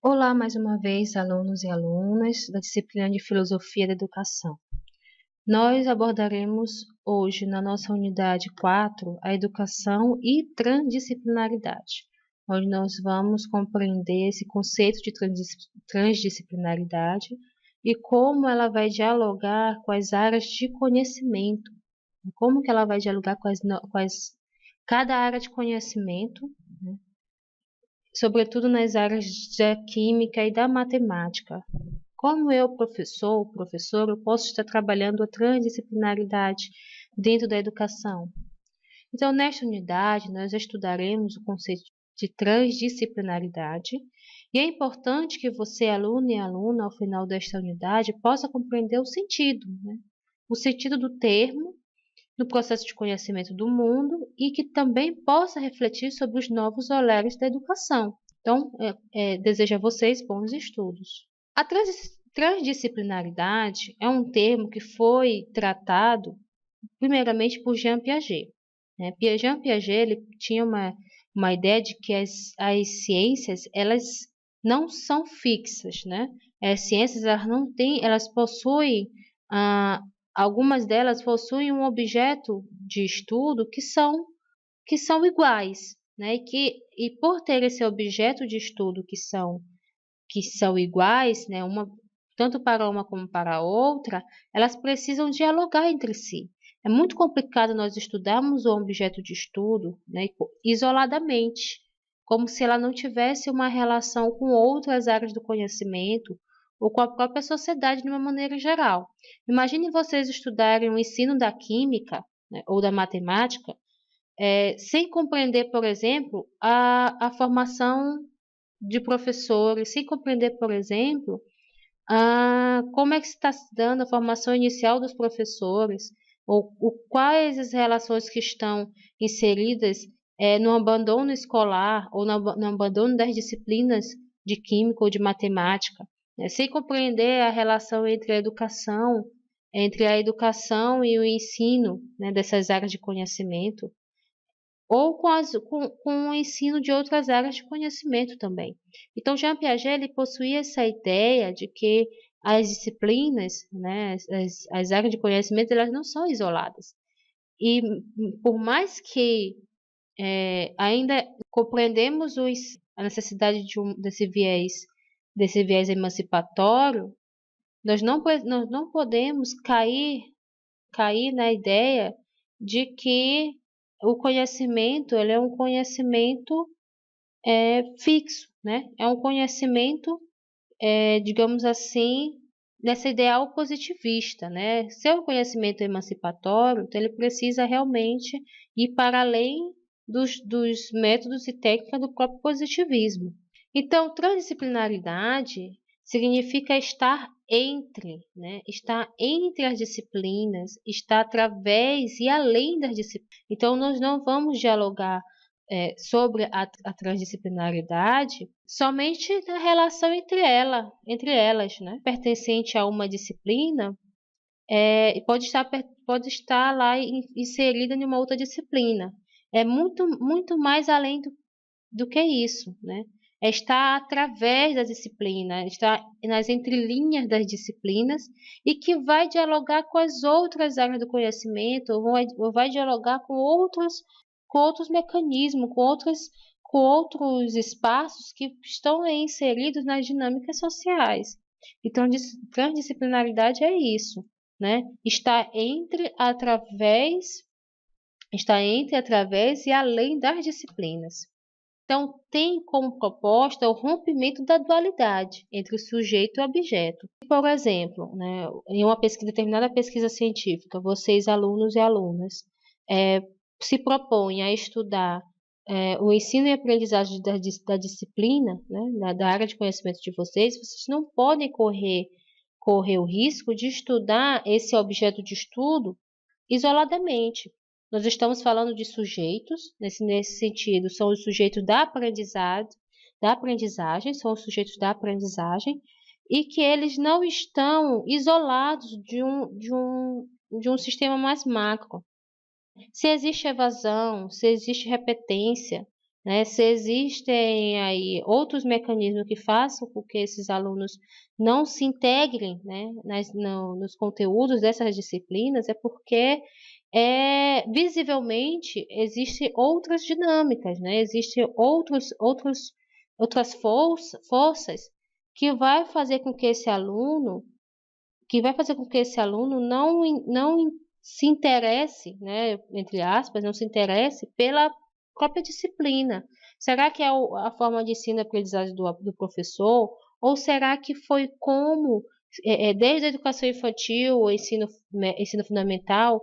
Olá, mais uma vez, alunos e alunas da disciplina de Filosofia da Educação. Nós abordaremos hoje, na nossa unidade 4, a educação e transdisciplinaridade, onde nós vamos compreender esse conceito de transdisciplinaridade e como ela vai dialogar com as áreas de conhecimento, como que ela vai dialogar cada área de conhecimento, né? Sobretudo nas áreas da química e da matemática. Como eu, professor, eu posso estar trabalhando a transdisciplinaridade dentro da educação? Então, nesta unidade, nós estudaremos o conceito de transdisciplinaridade e é importante que você, aluno e aluna, ao final desta unidade, possa compreender o sentido, né? O sentido do termo no processo de conhecimento do mundo e que também possa refletir sobre os novos olhares da educação. Então, desejo a vocês bons estudos. A transdisciplinaridade é um termo que foi tratado primeiramente por Jean Piaget. Jean Piaget ele tinha uma ideia de que as ciências elas não são fixas, né? As ciências elas possuem algumas delas possuem um objeto de estudo que são iguais, né? E por ter esse objeto de estudo que são iguais, né? Tanto para uma como para a outra, elas precisam dialogar entre si. É muito complicado nós estudarmos um objeto de estudo, né, isoladamente, como se ela não tivesse uma relação com outras áreas do conhecimento ou com a própria sociedade de uma maneira geral. Imagine vocês estudarem o ensino da química, né, ou da matemática, sem compreender, por exemplo, a formação de professores, sem compreender, por exemplo, como é que está se dando a formação inicial dos professores, ou quais as relações que estão inseridas no abandono escolar ou no abandono das disciplinas de química ou de matemática, né? Sem compreender a relação entre a educação e o ensino, né, dessas áreas de conhecimento, ou com o ensino de outras áreas de conhecimento também. Então, Jean Piaget ele possuía essa ideia de que as disciplinas, né, as áreas de conhecimento, elas não são isoladas. E por mais que ainda compreendemos a necessidade desse viés emancipatório, nós não podemos cair na ideia de que o conhecimento ele é um conhecimento fixo, né? É um conhecimento, digamos assim, nessa ideal positivista, né? Se é um conhecimento emancipatório, então ele precisa realmente ir para além dos métodos e técnicas do próprio positivismo. Então, transdisciplinaridade significa estar entre, né? Estar entre as disciplinas, estar através e além das disciplinas. Então, nós não vamos dialogar sobre a transdisciplinaridade somente na relação entre elas, né? Pertencente a uma disciplina, pode estar lá inserida em uma outra disciplina. É muito mais além do que isso, né? É estar através da disciplina, estar nas entrelinhas das disciplinas e que vai dialogar com as outras áreas do conhecimento, ou vai dialogar com outros mecanismos, com outros espaços que estão inseridos nas dinâmicas sociais. Então, transdisciplinaridade é isso, né? Está entre, através e além das disciplinas. Então, tem como proposta o rompimento da dualidade entre o sujeito e o objeto. Por exemplo, né, em uma determinada pesquisa científica, vocês, alunos e alunas, se propõem a estudar o ensino e aprendizagem da disciplina, né, da área de conhecimento de vocês não podem correr o risco de estudar esse objeto de estudo isoladamente. Nós estamos falando de sujeitos, nesse sentido, são os sujeitos da aprendizagem, são os sujeitos da aprendizagem, e que eles não estão isolados de um sistema mais macro. Se existe evasão, se existe repetência, né? Se existem aí outros mecanismos que façam com que esses alunos não se integrem, né, nos conteúdos dessas disciplinas, é porque visivelmente existem outras dinâmicas, né? Existem outras forças que vai fazer com que esse aluno não se interesse, né, entre aspas, não se interesse pela própria disciplina. Será que é a forma de ensino e aprendizagem do professor? Ou será que foi como, desde a educação infantil, o ensino fundamental,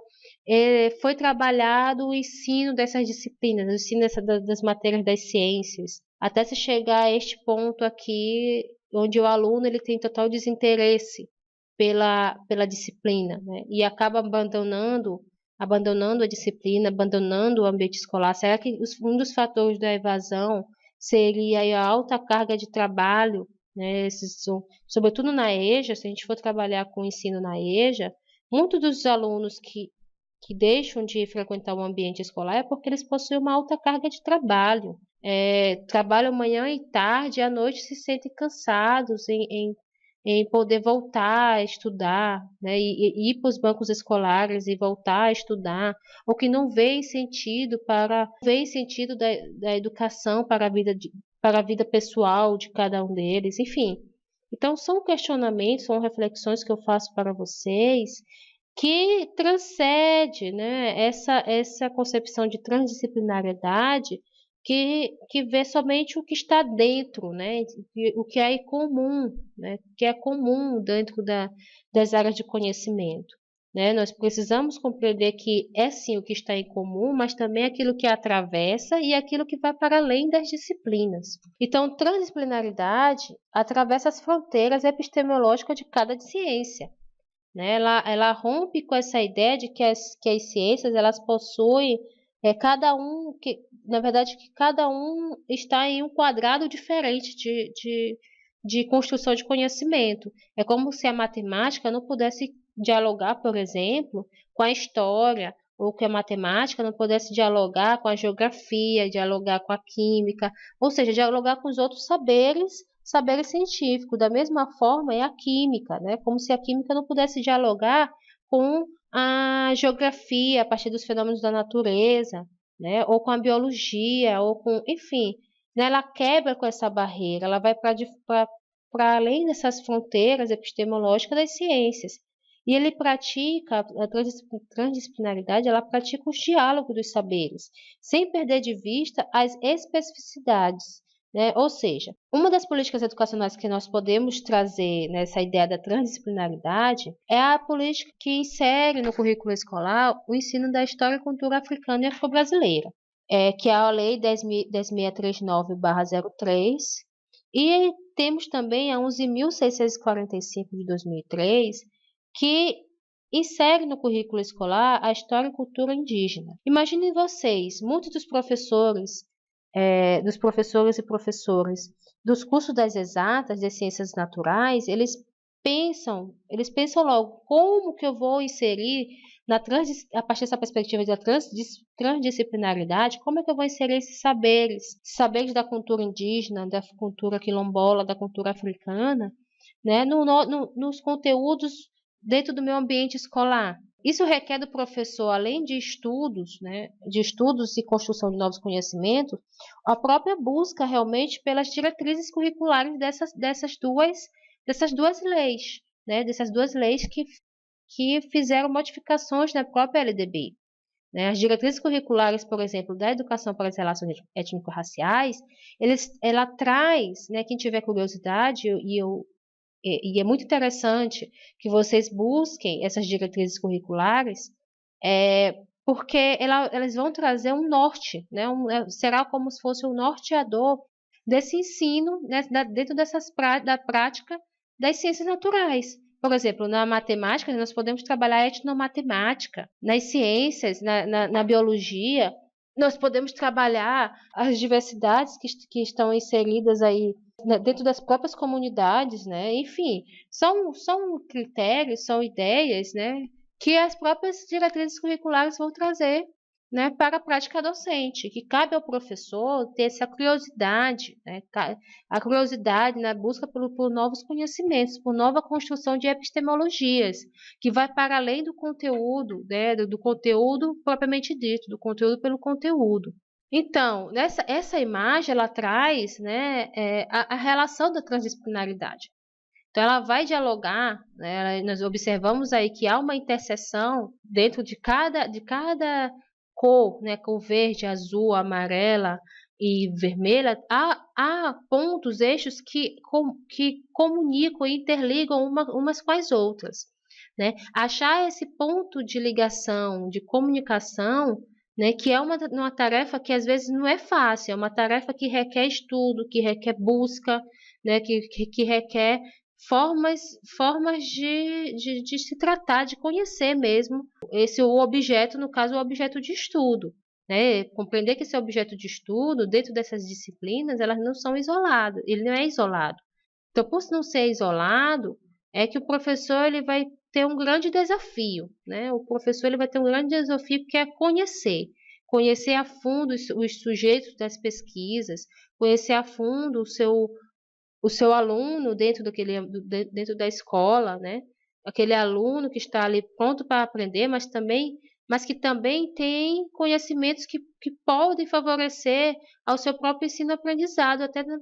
foi trabalhado o ensino dessas disciplinas, o ensino das matérias das ciências, até se chegar a este ponto aqui, onde o aluno ele tem total desinteresse pela disciplina, né? E acaba abandonando a disciplina, abandonando o ambiente escolar. Será que um dos fatores da evasão seria aí a alta carga de trabalho, né? Sobretudo na EJA, se a gente for trabalhar com o ensino na EJA, muitos dos alunos que deixam de frequentar o ambiente escolar é porque eles possuem uma alta carga de trabalho. Trabalham manhã e tarde, e à noite se sentem cansados em poder voltar a estudar, né, e ir para os bancos escolares e voltar a estudar, ou que não vê sentido da educação para a vida pessoal de cada um deles, enfim. Então, são questionamentos, são reflexões que eu faço para vocês que transcende, né, essa concepção de transdisciplinariedade que vê somente o que está dentro, né, o que é comum, né, que é comum dentro das áreas de conhecimento. Né? Nós precisamos compreender que é sim o que está em comum, mas também aquilo que atravessa e aquilo que vai para além das disciplinas. Então, transdisciplinaridade atravessa as fronteiras epistemológicas de cada ciência. Né? Ela rompe com essa ideia de que as ciências elas possuem na verdade, que cada um está em um quadrado diferente de construção de conhecimento. É como se a matemática não pudesse dialogar, por exemplo, com a história, ou que a matemática não pudesse dialogar com a geografia, dialogar com a química, ou seja, dialogar com os outros saberes científicos. Da mesma forma é a química, né? Como se a química não pudesse dialogar com a geografia a partir dos fenômenos da natureza, né? Ou com a biologia, enfim, né? Ela quebra com essa barreira, ela vai para além dessas fronteiras epistemológicas das ciências. E ele pratica, a transdisciplinaridade, ela pratica os diálogos dos saberes, sem perder de vista as especificidades, né? Ou seja, uma das políticas educacionais que nós podemos trazer nessa ideia da transdisciplinaridade é a política que insere no currículo escolar o ensino da história e cultura africana e afro-brasileira, que é a Lei 10.639/03, e temos também a 11.645 de 2003, que insere no currículo escolar a história e cultura indígena. Imaginem vocês, muitos dos professores e professores dos cursos das exatas, das ciências naturais, eles pensam logo como que eu vou inserir a partir dessa perspectiva da transdisciplinaridade, como é que eu vou inserir esses saberes da cultura indígena, da cultura quilombola, da cultura africana, né, nos conteúdos dentro do meu ambiente escolar. Isso requer do professor, além de estudos, né, de estudos e construção de novos conhecimentos, a própria busca realmente pelas diretrizes curriculares dessas duas leis, né, dessas duas leis que fizeram modificações na própria LDB. Né? As diretrizes curriculares, por exemplo, da educação para as relações étnico-raciais, ela traz, né, quem tiver curiosidade, e é muito interessante que vocês busquem essas diretrizes curriculares, porque elas vão trazer um norte, né? Será como se fosse um norteador desse ensino, né, dentro da prática das ciências naturais. Por exemplo, na matemática, nós podemos trabalhar etnomatemática. Nas ciências, na biologia, nós podemos trabalhar as diversidades que estão inseridas aí dentro das próprias comunidades, né? Enfim, são critérios, são ideias, né, que as próprias diretrizes curriculares vão trazer, né, para a prática docente, que cabe ao professor ter essa curiosidade, né, a curiosidade na busca por novos conhecimentos, por nova construção de epistemologias, que vai para além do conteúdo, né, do conteúdo propriamente dito, do conteúdo pelo conteúdo. Então, essa imagem, ela traz, né, a relação da transdisciplinaridade. Então, ela vai dialogar, né, nós observamos aí que há uma interseção dentro de cada cor, né, cor verde, azul, amarela e vermelha, há pontos, eixos que comunicam e interligam umas com as outras, né? Achar esse ponto de ligação, de comunicação, né, que é uma tarefa que às vezes não é fácil, é uma tarefa que requer estudo, que requer busca, né, que requer formas de se tratar, de conhecer mesmo o objeto, no caso, o objeto de estudo, né? Compreender que esse objeto de estudo, dentro dessas disciplinas, elas não são isoladas, ele não é isolado. Então, por não ser isolado, é que o professor ele vai ter um grande desafio, né? O professor ele vai ter um grande desafio que é conhecer a fundo os sujeitos das pesquisas, conhecer a fundo o seu aluno dentro da escola, né? Aquele aluno que está ali pronto para aprender, mas que também tem conhecimentos que podem favorecer ao seu próprio ensino-aprendizado, até na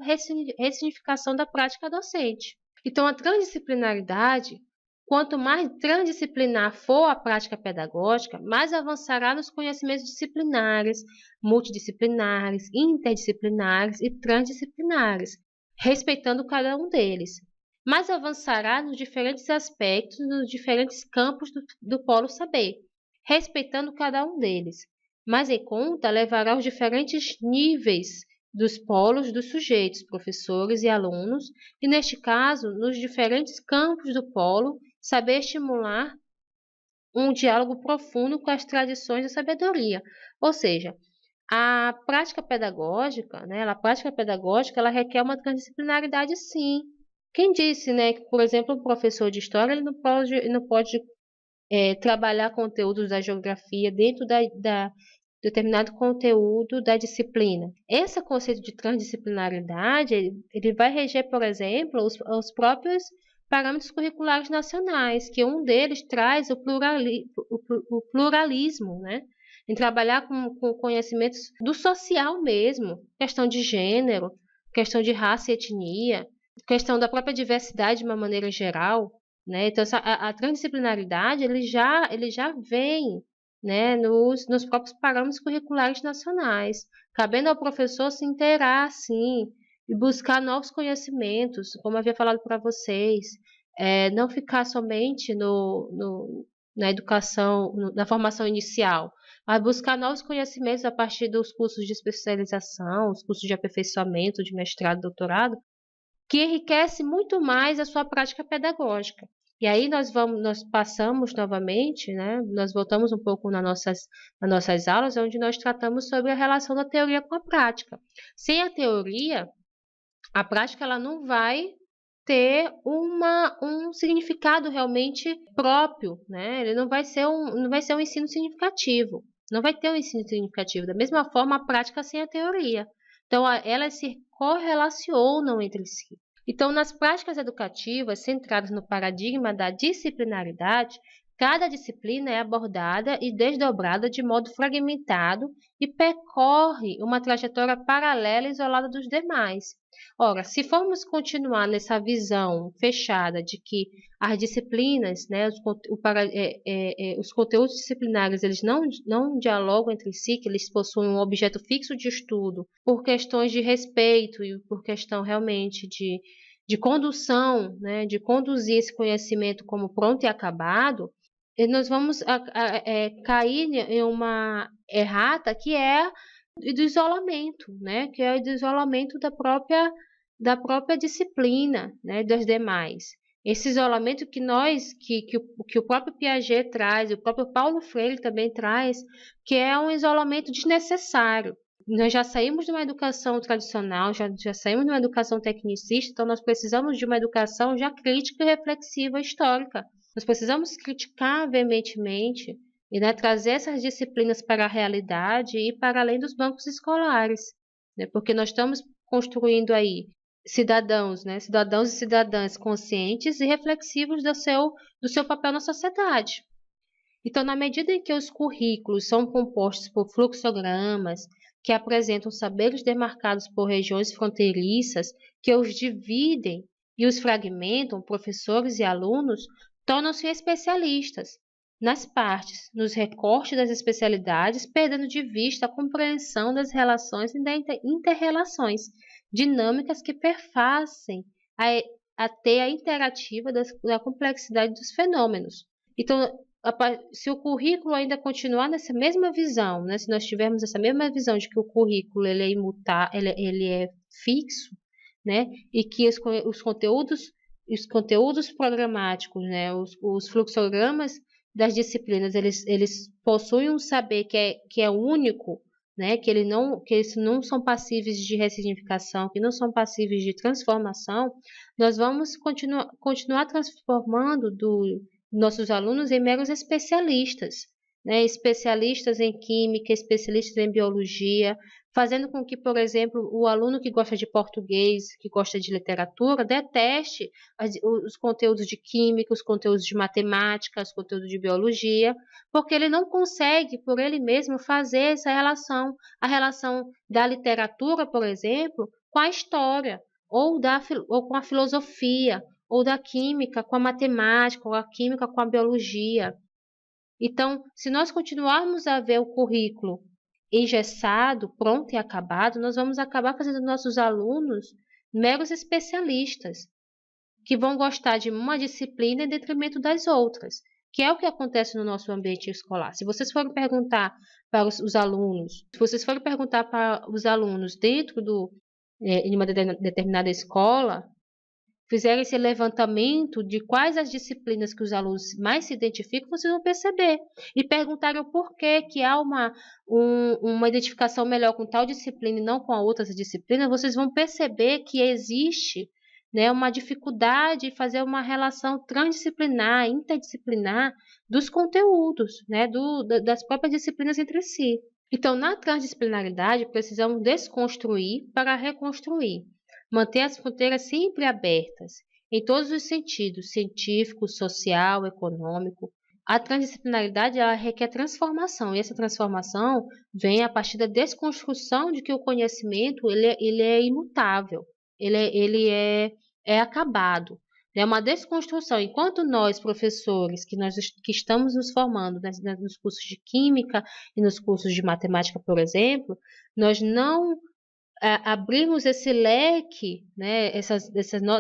ressignificação da prática docente. Então, a transdisciplinaridade, quanto mais transdisciplinar for a prática pedagógica, mais avançará nos conhecimentos disciplinares, multidisciplinares, interdisciplinares e transdisciplinares, respeitando cada um deles, mas avançará nos diferentes aspectos, nos diferentes campos do polo saber, respeitando cada um deles, mas em conta levará os diferentes níveis dos polos dos sujeitos, professores e alunos, e neste caso, nos diferentes campos do polo, saber estimular um diálogo profundo com as tradições da sabedoria, ou seja, a prática pedagógica, né, ela requer uma transdisciplinaridade, sim. Quem disse, né, que, por exemplo, um professor de história ele não pode trabalhar conteúdos da geografia dentro da determinado conteúdo da disciplina. Esse conceito de transdisciplinaridade, ele vai reger, por exemplo, os próprios parâmetros curriculares nacionais, que um deles traz o pluralismo, né? Em trabalhar com conhecimentos do social mesmo, questão de gênero, questão de raça e etnia, questão da própria diversidade de uma maneira geral, né? Então, a transdisciplinaridade ele já vem, né, nos próprios parâmetros curriculares nacionais, cabendo ao professor se inteirar, sim, e buscar novos conhecimentos, como eu havia falado para vocês, não ficar somente na educação, na formação inicial, mas buscar novos conhecimentos a partir dos cursos de especialização, os cursos de aperfeiçoamento, de mestrado, doutorado, que enriquece muito mais a sua prática pedagógica. E aí nós passamos novamente, né? Nós voltamos um pouco nas nossas aulas, onde nós tratamos sobre a relação da teoria com a prática. Sem a teoria, a prática ela não vai ter um significado realmente próprio, né? Ele não vai ser um ensino significativo. Não vai ter um ensino significativo. Da mesma forma, a prática sem a teoria. Então, elas se correlacionam entre si. Então, nas práticas educativas centradas no paradigma da disciplinaridade, cada disciplina é abordada e desdobrada de modo fragmentado e percorre uma trajetória paralela e isolada dos demais. Ora, se formos continuar nessa visão fechada de que as disciplinas, né, os conteúdos disciplinares, eles não dialogam entre si, que eles possuem um objeto fixo de estudo, por questões de respeito e por questão realmente de condução, né, de conduzir esse conhecimento como pronto e acabado, e nós vamos cair em uma errata que é do isolamento, né, que é o do isolamento da própria disciplina, né, das demais. Esse isolamento que o próprio Piaget traz, o próprio Paulo Freire também traz, que é um isolamento desnecessário. Nós já saímos de uma educação tradicional, já saímos de uma educação tecnicista, então nós precisamos de uma educação já crítica, reflexiva, histórica. Nós precisamos criticar veementemente e, né, trazer essas disciplinas para a realidade e para além dos bancos escolares, né, porque nós estamos construindo aí cidadãos, né, cidadãos e cidadãs conscientes e reflexivos do seu papel na sociedade. Então, na medida em que os currículos são compostos por fluxogramas, que apresentam saberes demarcados por regiões fronteiriças, que os dividem e os fragmentam, professores e alunos tornam-se especialistas nas partes, nos recortes das especialidades, perdendo de vista a compreensão das relações e das interrelações, dinâmicas que perfazem a teia interativa da complexidade dos fenômenos. Então, se o currículo ainda continuar nessa mesma visão, né, se nós tivermos essa mesma visão de que o currículo ele é imutável, ele é fixo, né, e que os conteúdos programáticos, né, os fluxogramas das disciplinas, eles possuem um saber que é único, né, que eles não são passíveis de ressignificação, que não são passíveis de transformação, nós vamos continuar transformando nossos alunos em meros especialistas, né? Especialistas em química, especialistas em biologia, fazendo com que, por exemplo, o aluno que gosta de português, que gosta de literatura, deteste os conteúdos de química, os conteúdos de matemática, os conteúdos de biologia, porque ele não consegue, por ele mesmo, fazer essa relação, a relação da literatura, por exemplo, com a história, ou com a filosofia, ou da química com a matemática, ou a química com a biologia. Então, se nós continuarmos a ver o currículo engessado, pronto e acabado, nós vamos acabar fazendo nossos alunos meros especialistas, que vão gostar de uma disciplina em detrimento das outras, que é o que acontece no nosso ambiente escolar. Se vocês forem perguntar para os alunos, dentro de uma determinada escola, fizeram esse levantamento de quais as disciplinas que os alunos mais se identificam, vocês vão perceber. E perguntaram por que há uma identificação melhor com tal disciplina e não com a outras disciplinas, vocês vão perceber que existe, né, uma dificuldade em fazer uma relação transdisciplinar, interdisciplinar dos conteúdos, né, das próprias disciplinas entre si. Então, na transdisciplinaridade, precisamos desconstruir para reconstruir. Manter as fronteiras sempre abertas, em todos os sentidos, científico, social, econômico. A transdisciplinaridade ela requer transformação, e essa transformação vem a partir da desconstrução de que o conhecimento ele é imutável, ele é acabado. É uma desconstrução. Enquanto nós, professores, que estamos nos formando nos cursos de química e nos cursos de matemática, por exemplo, nós não abrirmos esse leque, né,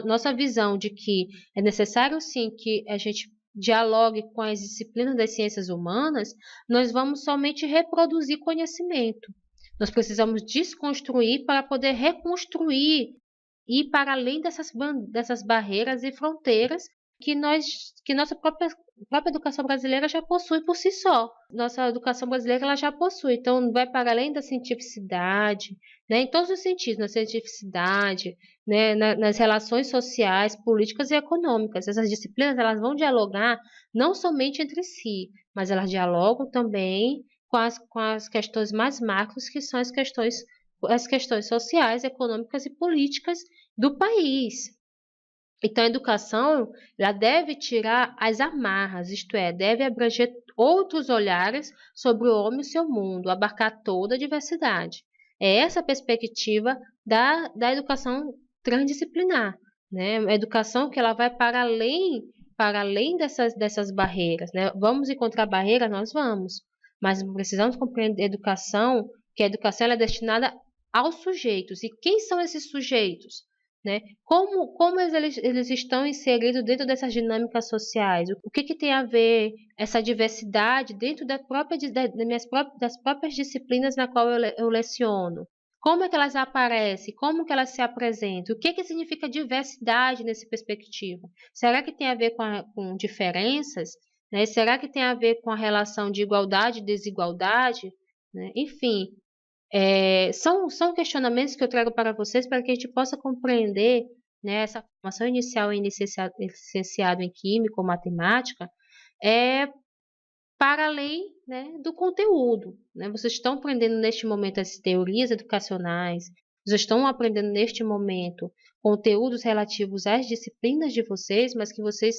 nossa visão de que é necessário sim que a gente dialogue com as disciplinas das ciências humanas, nós vamos somente reproduzir conhecimento. Nós precisamos desconstruir para poder reconstruir e ir para além dessas barreiras e fronteiras que nossa própria educação brasileira já possui por si só. Nossa educação brasileira ela já possui, então vai para além da cientificidade, né, em todos os sentidos, na cientificidade, né, nas relações sociais, políticas e econômicas. Essas disciplinas elas vão dialogar não somente entre si, mas elas dialogam também com as questões mais macros, que são as questões sociais, econômicas e políticas do país. Então, a educação ela deve tirar as amarras, isto é, deve abranger outros olhares sobre o homem e o seu mundo, abarcar toda a diversidade. É essa a perspectiva da educação transdisciplinar, né? A educação que ela vai para além dessas barreiras, né? Vamos encontrar barreiras? Nós vamos, mas precisamos compreender que a educação ela é destinada aos sujeitos. E quem são esses sujeitos? Né? Como eles estão inseridos dentro dessas dinâmicas sociais? O que tem a ver essa diversidade dentro das próprias disciplinas na qual eu leciono? Como é que elas aparecem? Como que elas se apresentam? O que significa diversidade nessa perspectiva? Será que tem a ver com diferenças? Né? Será que tem a ver com a relação de igualdade e desigualdade? Né? Enfim, são questionamentos que eu trago para vocês para que a gente possa compreender, né, essa formação inicial em licenciado em Química ou Matemática, para além, né, do conteúdo, né? Vocês estão aprendendo neste momento as teorias educacionais, vocês estão aprendendo neste momento conteúdos relativos às disciplinas de vocês, mas que vocês,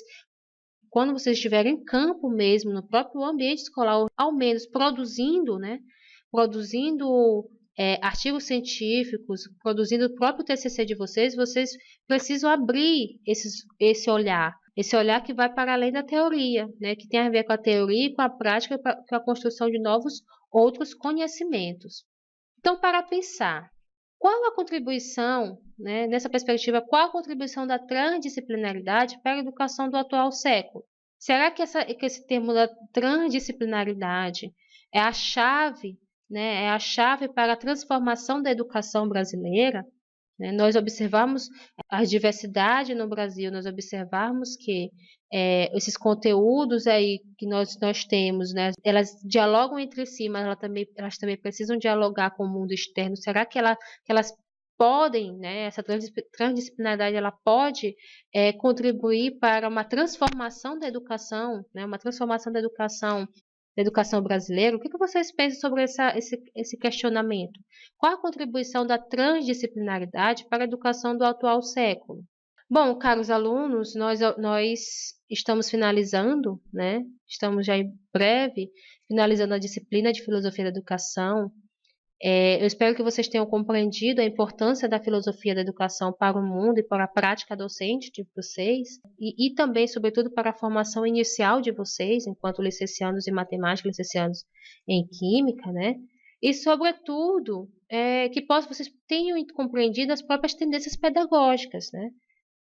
quando vocês estiverem em campo mesmo, no próprio ambiente escolar, ou ao menos produzindo, né, produzindo artigos científicos, produzindo o próprio TCC de vocês, vocês precisam abrir esse olhar que vai para além da teoria, né, que tem a ver com a teoria e com a prática, com a construção de novos outros conhecimentos. Então, para pensar, qual a contribuição, né, nessa perspectiva, qual a contribuição da transdisciplinaridade para a educação do atual século? Será que esse termo da transdisciplinaridade é a chave, né, é a chave para a transformação da educação brasileira? Né? Nós observamos a diversidade no Brasil, nós observamos que esses conteúdos aí que nós temos, né, elas dialogam entre si, mas elas também precisam dialogar com o mundo externo. Será que elas podem, né, essa transdisciplinaridade, ela pode contribuir para uma transformação da educação, né, uma transformação da educação brasileira? O que vocês pensam sobre esse questionamento? Qual a contribuição da transdisciplinaridade para a educação do atual século? Bom, caros alunos, nós estamos finalizando, né? Estamos já em breve finalizando a disciplina de Filosofia da Educação. Eu espero que vocês tenham compreendido a importância da filosofia da educação para o mundo e para a prática docente de vocês, e também, sobretudo, para a formação inicial de vocês, enquanto licenciados em matemática, licenciados em química, né? E, sobretudo, que vocês tenham compreendido as próprias tendências pedagógicas, né?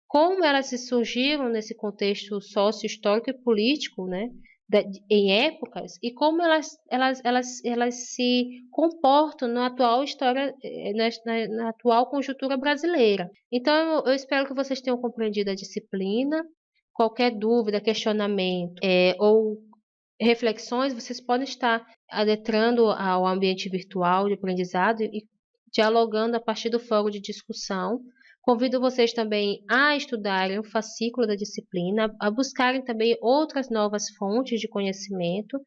Como elas se surgiram nesse contexto sócio-histórico e político, né? Em épocas, e como elas se comportam na atual história, na atual conjuntura brasileira. Então, eu espero que vocês tenham compreendido a disciplina. Qualquer dúvida, questionamento ou reflexões, vocês podem estar adentrando ao ambiente virtual de aprendizado e dialogando a partir do fórum de discussão. Convido vocês também a estudarem o fascículo da disciplina, a buscarem também outras novas fontes de conhecimento.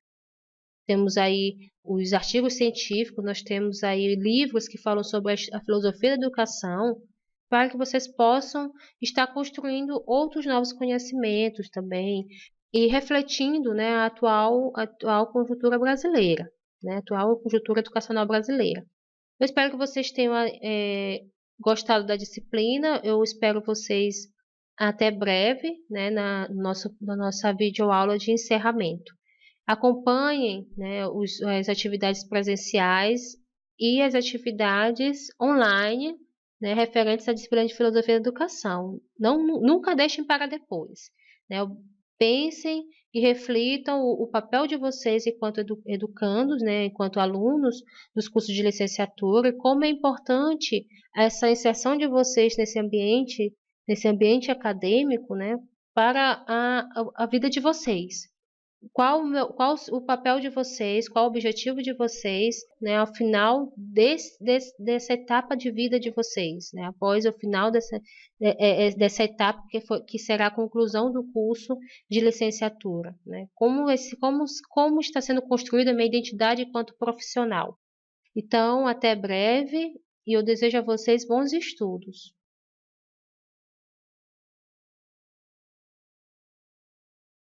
Temos aí os artigos científicos, nós temos aí livros que falam sobre a filosofia da educação, para que vocês possam estar construindo outros novos conhecimentos também e refletindo, né, a atual conjuntura brasileira, né, a atual conjuntura educacional brasileira. Eu espero que vocês tenham gostado da disciplina. Eu espero vocês até breve, né, na nossa videoaula de encerramento. Acompanhem, né, as atividades presenciais e as atividades online, né, referentes à disciplina de Filosofia da Educação. Nunca deixem para depois, né? Pensem e reflitam o papel de vocês enquanto educandos, né, enquanto alunos dos cursos de licenciatura, e como é importante essa inserção de vocês nesse ambiente acadêmico, né, para a vida de vocês. Qual o papel de vocês, qual o objetivo de vocês, né, ao final dessa etapa de vida de vocês, né, após o final dessa etapa que será a conclusão do curso de licenciatura, né, como está sendo construída a minha identidade enquanto profissional. Então, até breve, e eu desejo a vocês bons estudos.